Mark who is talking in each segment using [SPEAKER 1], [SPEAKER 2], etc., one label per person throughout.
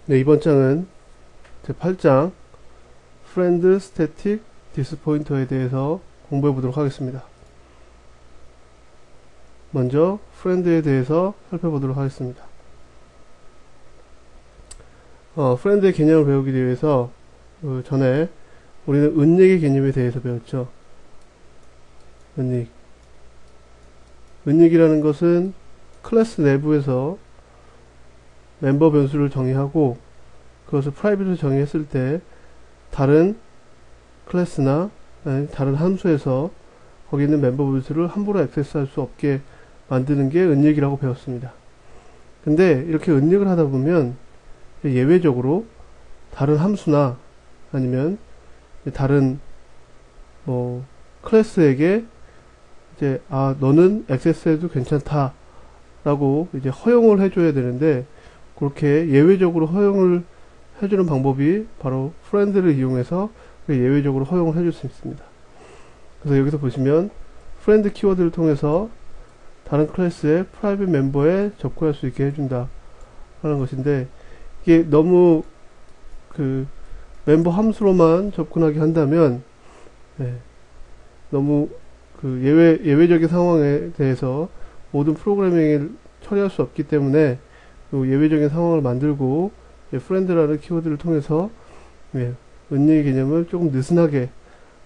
[SPEAKER 1] 네, 이번 장은 제8장 friend static dispointer에 대해서 공부해 보도록 하겠습니다. 먼저 friend에 대해서 살펴보도록 하겠습니다. friend의 개념을 배우기 위해서 전에 우리는 은닉의 개념에 대해서 배웠죠. 은닉이라는 것은 클래스 내부에서 멤버 변수를 정의하고 그것을 프라이빗으로 정의했을 때 다른 클래스나 다른 함수에서 거기 있는 멤버 변수를 함부로 액세스할 수 없게 만드는 게 은닉이라고 배웠습니다. 근데 이렇게 은닉을 하다 보면 예외적으로 다른 함수나 아니면 다른 클래스에게 이제 너는 액세스해도 괜찮다 라고 이제 허용을 해줘야 되는데, 그렇게 예외적으로 허용을 해주는 방법이 바로 friend를 이용해서 예외적으로 허용을 해줄 수 있습니다. 그래서 여기서 보시면 friend 키워드를 통해서 다른 클래스의 프라이빗 멤버에 접근할 수 있게 해준다 하는 것인데, 이게 너무 멤버 함수로만 접근하게 한다면 너무 예외적인 상황에 대해서 모든 프로그래밍을 처리할 수 없기 때문에 예외적인 상황을 만들고 friend라는 키워드를 통해서 은닉의 개념을 조금 느슨하게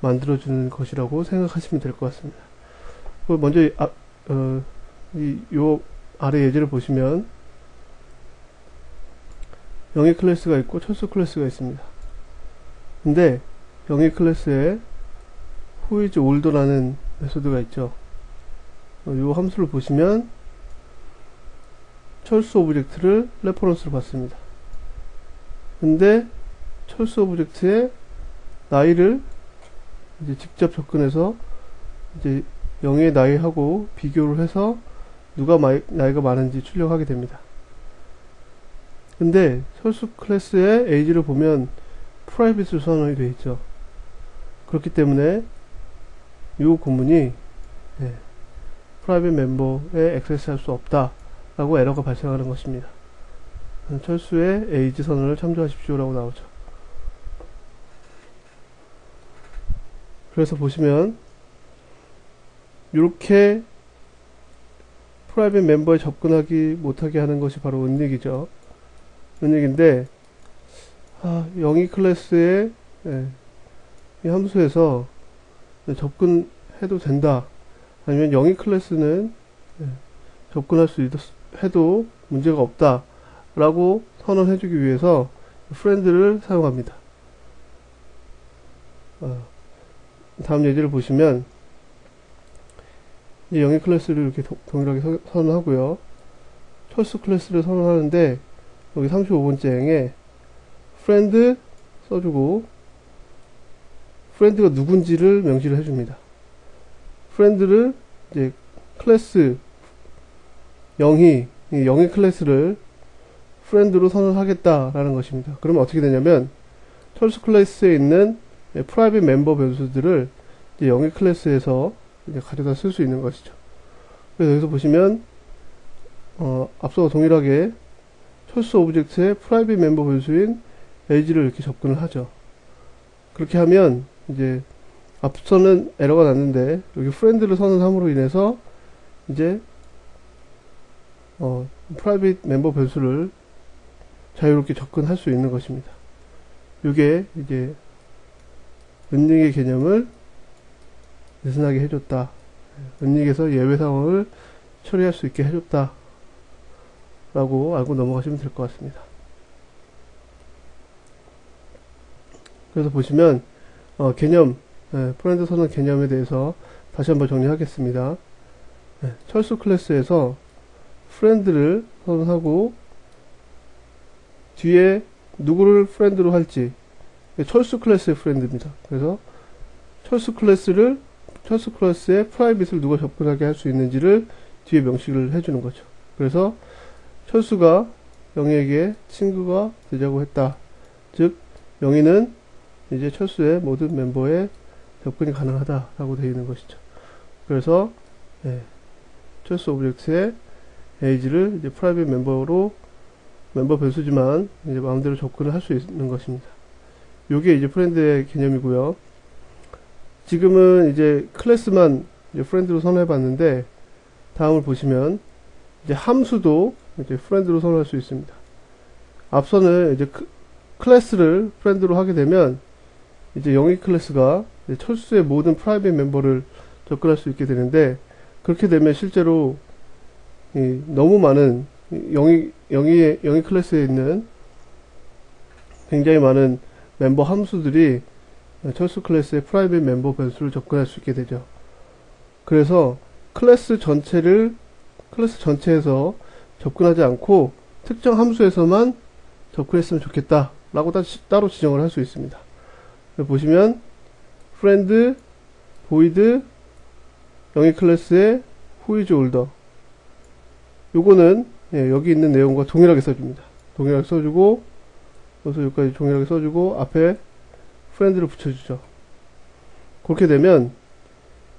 [SPEAKER 1] 만들어주는 것이라고 생각하시면 될 것 같습니다. 먼저 요 아래 예제를 보시면 영의 클래스가 있고 철수 클래스가 있습니다. 근데 영의 클래스에 who is older라는 메소드가 있죠. 요 함수를 보시면 철수 오브젝트를 레퍼런스로 받습니다. 근데 철수 오브젝트의 나이를 이제 직접 접근해서 이제 영의 나이하고 비교를 해서 누가 나이가 많은지 출력하게 됩니다. 근데 철수 클래스의 age를 보면 프라이빗으로 선언이 되어 있죠. 그렇기 때문에 이 구문이 프라이빗 멤버에 액세스할 수 없다 라고 에러가 발생하는 것입니다. 철수의 age 선언을 참조하십시오 라고 나오죠. 그래서 보시면 이렇게 프라이빗 멤버에 접근하기 못하게 하는 것이 바로 은닉이죠. 은닉인데 영의 클래스의 이 함수에서 접근해도 된다, 아니면 영의 클래스는 접근할 수 해도 문제가 없다 라고 선언해주기 위해서 friend를 사용합니다. 다음 예제를 보시면 영의 클래스를 이렇게 동일하게 선언하고요, 철수 클래스를 선언하는데 여기 35번째 행에 friend 써주고 friend가 누군지를 명시를 해줍니다. friend를 이제 클래스 영의 클래스를 friend로 선언하겠다라는 것입니다. 그러면 어떻게 되냐면 철수 클래스에 있는 프라이빗 멤버 변수들을 이제 영의 클래스에서 이제 가져다 쓸 수 있는 것이죠. 그래서 여기서 보시면 앞서와 동일하게 철수 오브젝트의 프라이빗 멤버 변수인 age를 이렇게 접근을 하죠. 그렇게 하면 이제 앞서는 에러가 났는데 여기 friend를 선언함으로 인해서 이제 프라이빗 멤버 변수를 자유롭게 접근할 수 있는 것입니다. 이게 이제 은닉의 개념을 느슨하게 해줬다, 은닉에서 예외 상황을 처리할 수 있게 해줬다 라고 알고 넘어가시면 될 것 같습니다. 그래서 보시면 개념, 프렌드 선언 개념에 대해서 다시 한번 정리하겠습니다. 철수 클래스에서 프렌드를 선언하고 뒤에 누구를 프렌드로 할지, 철수 클래스의 프렌드입니다. 그래서 철수 클래스의 프라이빗을 누가 접근하게 할 수 있는지를 뒤에 명식을 해주는 거죠. 그래서 철수가 영희에게 친구가 되자고 했다. 즉 영희는 이제 철수의 모든 멤버에 접근이 가능하다라고 되어 있는 것이죠. 그래서 철수 오브젝트의 age를 이제 프라이빗 멤버로 멤버 변수지만 이제 마음대로 접근을 할 수 있는 것입니다. 요게 이제 프렌드의 개념이고요. 지금은 이제 클래스만 이제 프렌드로 선언해 봤는데, 다음을 보시면 이제 함수도 이제 프렌드로 선언할 수 있습니다. 앞서는 이제 클래스를 프렌드로 하게 되면 이제 영위 클래스가 이제 철수의 모든 프라이빗 멤버를 접근할 수 있게 되는데, 그렇게 되면 실제로 너무 많은 영위 클래스에 있는 굉장히 많은 멤버 함수들이 철수 클래스의 프라이빗 멤버 변수를 접근할 수 있게 되죠. 그래서 클래스 전체에서 접근하지 않고 특정 함수에서만 접근했으면 좋겠다 라고 따로 지정을 할 수 있습니다. 보시면 friend void 영위 클래스의 who is older, 요거는 여기 있는 내용과 동일하게 써줍니다. 동일하게 써주고, 여기서 여기까지 동일하게 써주고 앞에 friend를 붙여주죠. 그렇게 되면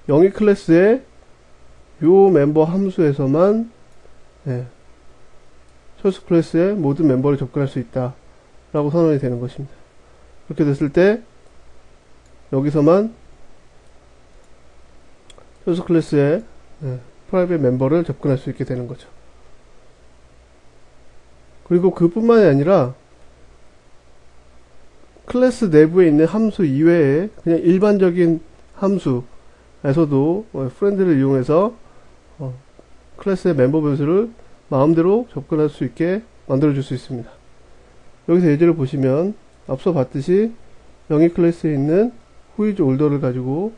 [SPEAKER 1] 영위 클래스의 요 멤버 함수에서만 철수 클래스의 모든 멤버를 접근할 수 있다 라고 선언이 되는 것입니다. 그렇게 됐을 때 여기서만 철수 클래스의 프라이빗 멤버를 접근할 수 있게 되는 거죠. 그리고 그뿐만이 아니라 클래스 내부에 있는 함수 이외에 그냥 일반적인 함수에서도 프렌드를 이용해서 클래스의 멤버 변수를 마음대로 접근할 수 있게 만들어줄 수 있습니다. 여기서 예제를 보시면 앞서 봤듯이 영위 클래스에 있는 who is older를 가지고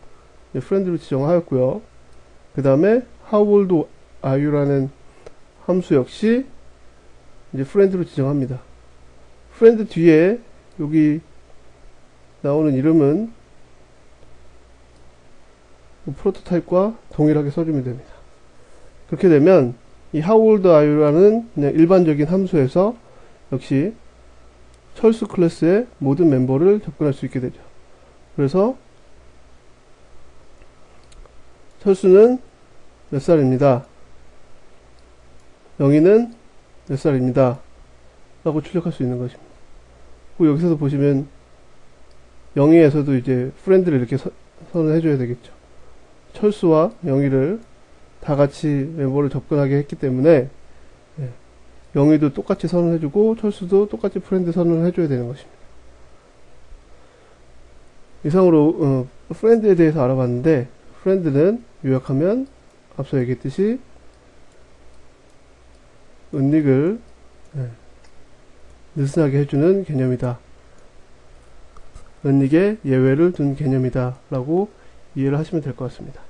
[SPEAKER 1] 프렌드로 지정하였고요. 그 다음에 how old are you 라는 함수 역시 이제 프렌드로 지정합니다. 프렌드 뒤에 여기 나오는 이름은 프로토타입과 동일하게 써주면 됩니다. 그렇게 되면 이 how old are you 라는 그냥 일반적인 함수에서 역시 철수 클래스의 모든 멤버를 접근할 수 있게 되죠. 그래서 철수는 몇 살입니다. 영희는 몇 살입니다. 라고 출력할 수 있는 것입니다. 그리고 여기서도 보시면 영희에서도 이제 프렌드를 이렇게 선언을 해줘야 되겠죠. 철수와 영희를 다 같이 멤버를 접근하게 했기 때문에 영희도 똑같이 선언해주고 철수도 똑같이 프렌드 선언을 해줘야 되는 것입니다. 이상으로 프렌드에 대해서 알아봤는데, 프렌드는 요약하면 앞서 얘기했듯이 은닉을 느슨하게 해주는 개념이다. 은닉에 예외를 둔 개념이다 라고 이해를 하시면 될 것 같습니다.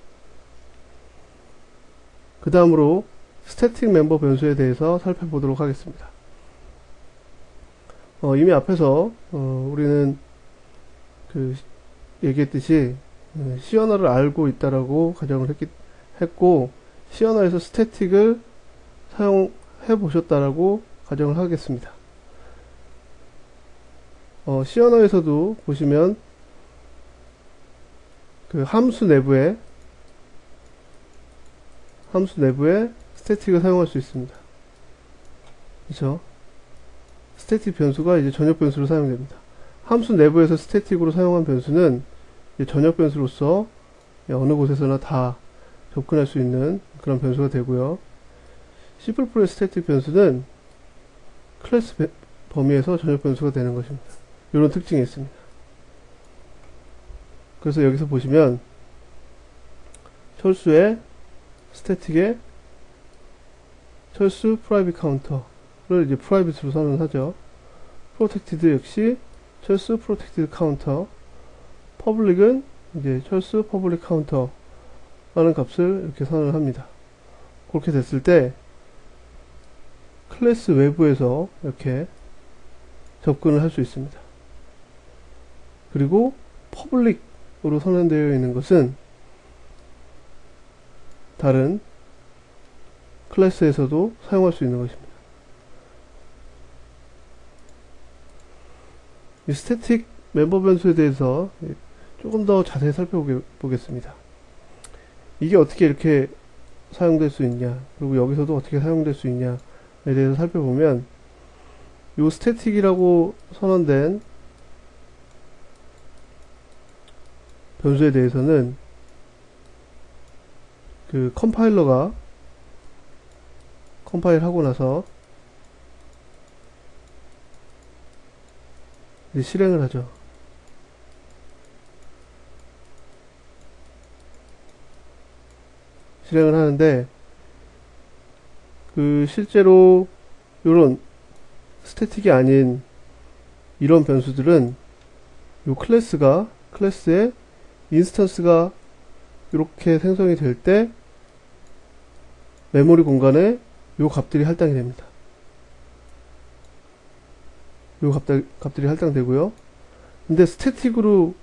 [SPEAKER 1] 그 다음으로 스태틱 멤버 변수에 대해서 살펴보도록 하겠습니다. 이미 앞에서 우리는 얘기했듯이 C 언어를 알고 있다라고 가정을 했고, C 언어에서 스태틱을 사용해 보셨다라고 가정을 하겠습니다. C 언어에서도 보시면 그 함수 내부에 스태틱을 사용할 수 있습니다. 그렇죠? 스태틱 변수가 이제 전역 변수로 사용됩니다. 함수 내부에서 스태틱으로 사용한 변수는 이제 전역 변수로서 어느 곳에서나 다 접근할 수 있는 그런 변수가 되고요. C++의 스태틱 변수는 클래스 범위에서 전역 변수가 되는 것입니다. 이런 특징이 있습니다. 그래서 여기서 보시면 철수의 스태틱의 철수 프라이빗 카운터를 이제 프라이빗으로 선언하죠. 프로텍티드 역시 철수 프로텍티드 카운터, 퍼블릭은 이제 철수 퍼블릭 카운터 라는 값을 이렇게 선언을 합니다. 그렇게 됐을 때 클래스 외부에서 이렇게 접근을 할 수 있습니다. 그리고 퍼블릭으로 선언되어 있는 것은 다른 클래스에서도 사용할 수 있는 것입니다. 이 스태틱 멤버 변수에 대해서 조금 더 자세히 살펴보겠습니다. 이게 어떻게 이렇게 사용될 수 있냐, 그리고 여기서도 어떻게 사용될 수 있냐에 대해서 살펴보면, 요 스태틱이라고 선언된 변수에 대해서는 그 컴파일러가 컴파일 하고 나서 이제 실행을 하죠. 실행을 하는데 그 실제로 요런 스태틱이 아닌 이런 변수들은 요 클래스의 인스턴스가 이렇게 생성이 될 때 메모리 공간에 요 값들이 할당이 됩니다. 요 값들이 할당되고요. 근데 스태틱으로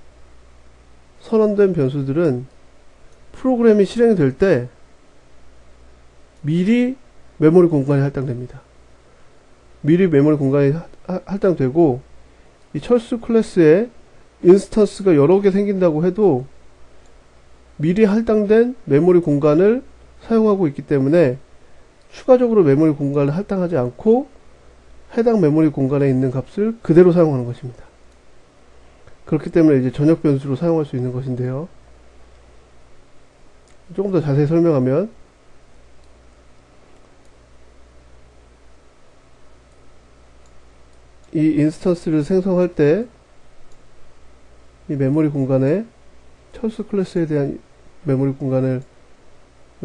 [SPEAKER 1] 선언된 변수들은 프로그램이 실행이 될 때 미리 메모리 공간이 할당됩니다. 미리 메모리 공간이 할당되고 이 철수 클래스에 인스턴스가 여러 개 생긴다고 해도 미리 할당된 메모리 공간을 사용하고 있기 때문에 추가적으로 메모리 공간을 할당하지 않고 해당 메모리 공간에 있는 값을 그대로 사용하는 것입니다. 그렇기 때문에 이제 전역 변수로 사용할 수 있는 것인데요. 조금 더 자세히 설명하면 이 인스턴스를 생성할 때 이 메모리 공간에 철수 클래스에 대한 메모리 공간을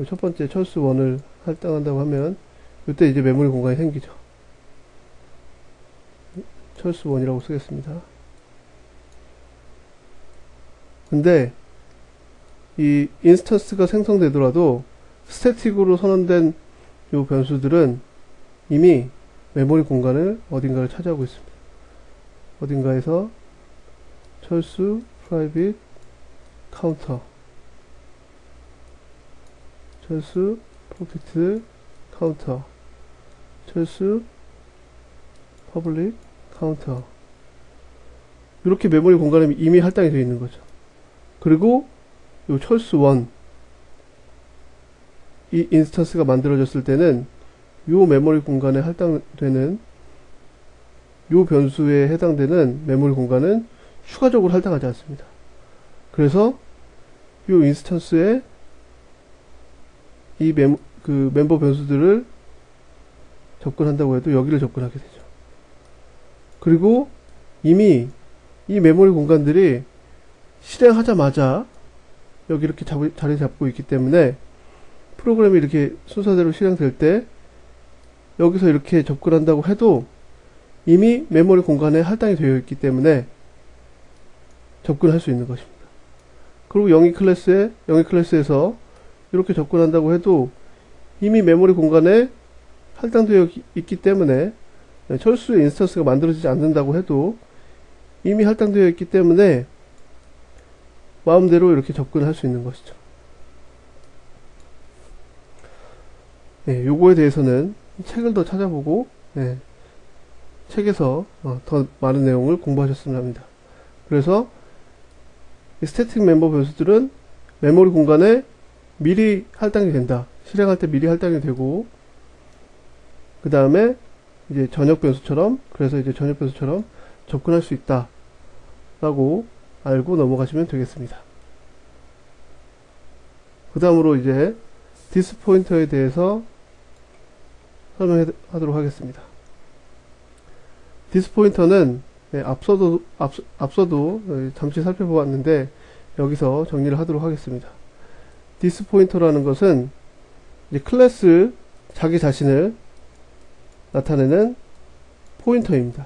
[SPEAKER 1] 첫 번째 철수 1을 할당한다고 하면 이때 이제 메모리 공간이 생기죠. 철수 1이라고 쓰겠습니다. 근데 이 인스턴스가 생성되더라도 스태틱으로 선언된 이 변수들은 이미 메모리 공간을 어딘가를 차지하고 있습니다. 어딘가에서 철수 private counter, 철수 protected counter, 철수 public counter, 이렇게 메모리 공간에 이미 할당이 되어 있는 거죠. 그리고 이 철수 1, 이 인스턴스가 만들어졌을 때는 이 메모리 공간에 할당되는 이 변수에 해당되는 메모리 공간은 추가적으로 할당하지 않습니다. 그래서 이 인스턴스에 이 멤버 변수들을 접근한다고 해도 여기를 접근하게 되죠. 그리고 이미 이 메모리 공간들이 실행하자마자 여기 이렇게 자리 잡고 있기 때문에 프로그램이 이렇게 순서대로 실행될 때 여기서 이렇게 접근한다고 해도 이미 메모리 공간에 할당이 되어 있기 때문에 접근할 수 있는 것입니다. 그리고 영위 클래스에서 이렇게 접근한다고 해도 이미 메모리 공간에 할당되어 있기 때문에 철수의 인스턴스가 만들어지지 않는다고 해도 이미 할당되어 있기 때문에 마음대로 이렇게 접근할 수 있는 것이죠. 네, 요거에 대해서는 책을 더 찾아보고 책에서 더 많은 내용을 공부하셨으면 합니다. 그래서 이 스태틱 멤버 변수들은 메모리 공간에 미리 할당이 된다. 실행할 때 미리 할당이 되고 그 다음에 이제 전역 변수처럼 접근할 수 있다 라고 알고 넘어가시면 되겠습니다. 그 다음으로 이제 디스포인터에 대해서 설명하도록 하겠습니다. 디스포인터는 앞서도 잠시 살펴보았는데 여기서 정리를 하도록 하겠습니다. 디스포인터라는 것은 이제 클래스 자기 자신을 나타내는 포인터입니다.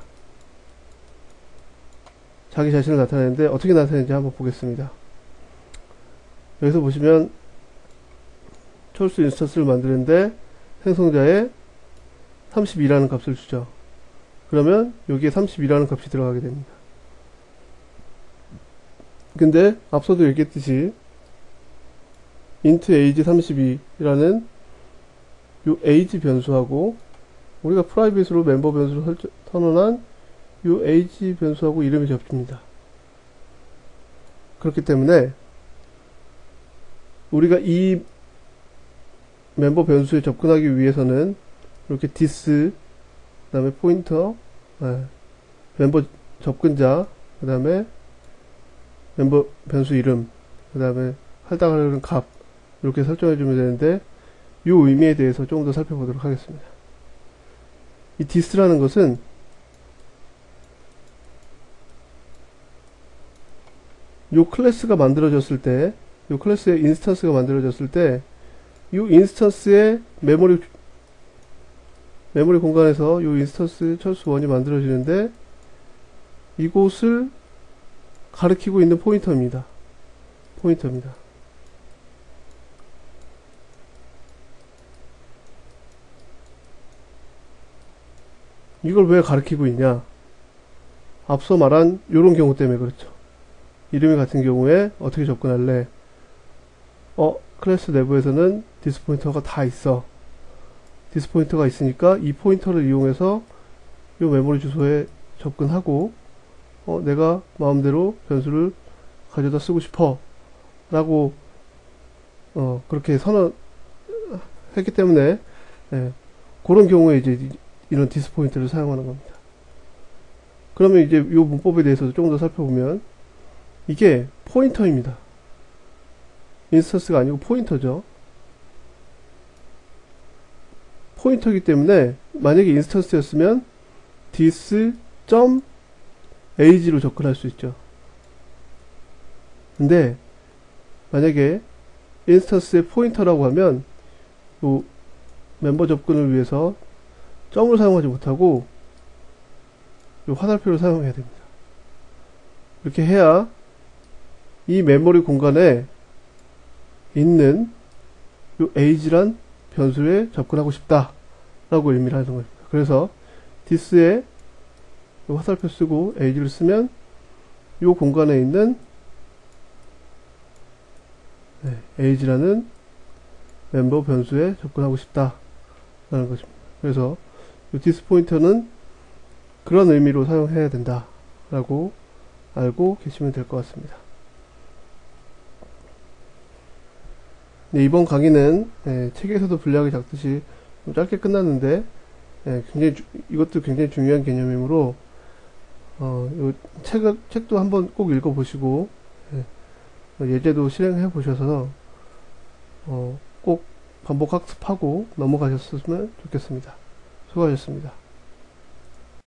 [SPEAKER 1] 자기 자신을 나타내는데 어떻게 나타내는지 한번 보겠습니다. 여기서 보시면 철수 인스턴스를 만드는데 생성자에 32라는 값을 주죠. 그러면 여기에 32라는 값이 들어가게 됩니다. 근데 앞서도 얘기했듯이 int age 32라는 요 age 변수하고 우리가 프라이빗으로 멤버 변수를 선언한 요 age 변수하고 이름이 겹칩니다. 그렇기 때문에 우리가 이 멤버 변수에 접근하기 위해서는 이렇게 this, 그 다음에 포인터, 예, 멤버 접근자, 그 다음에 멤버 변수 이름, 그 다음에 할당하려는 값, 이렇게 설정해주면 되는데, 이 의미에 대해서 조금 더 살펴보도록 하겠습니다. 이 this라는 것은 요 클래스가 만들어졌을 때, 요 클래스의 인스턴스가 만들어졌을 때, 요 인스턴스의 메모리 공간에서 요 인스턴스 철수1이 만들어지는데, 이곳을 가리키고 있는 포인터입니다. 이걸 왜 가리키고 있냐? 앞서 말한 요런 경우 때문에 그렇죠. 이름이 같은 경우에 어떻게 접근할래? 클래스 내부에서는 디스 포인터가 다 있어. 디스 포인터가 있으니까 이 포인터를 이용해서 요 메모리 주소에 접근하고, 내가 마음대로 변수를 가져다 쓰고 싶어. 라고, 그렇게 선언했기 때문에, 그런 경우에 이제 이런 디스 포인터를 사용하는 겁니다. 그러면 이제 이 문법에 대해서도 조금 더 살펴보면, 이게 포인터입니다. 인스턴스가 아니고 포인터죠. 포인터이기 때문에 만약에 인스턴스였으면 this.age로 접근할 수 있죠. 근데 만약에 인스턴스의 포인터라고 하면 요 멤버 접근을 위해서 점을 사용하지 못하고 요 화살표를 사용해야 됩니다. 이렇게 해야 이 메모리 공간에 있는 요 age란 변수에 접근하고 싶다 라고 의미를 하는 겁니다. 그래서 this에 요 화살표 쓰고 age를 쓰면 요 공간에 있는 age라는 멤버 변수에 접근하고 싶다 라는 것입니다. 그래서 요 this 포인터는 그런 의미로 사용해야 된다 라고 알고 계시면 될 것 같습니다. 네, 이번 강의는 책에서도 분리하기 작듯이 좀 짧게 끝났는데 이것도 굉장히 중요한 개념이므로 요 책도 한번 꼭 읽어보시고 예제도 실행해 보셔서 꼭 반복 학습하고 넘어가셨으면 좋겠습니다. 수고하셨습니다.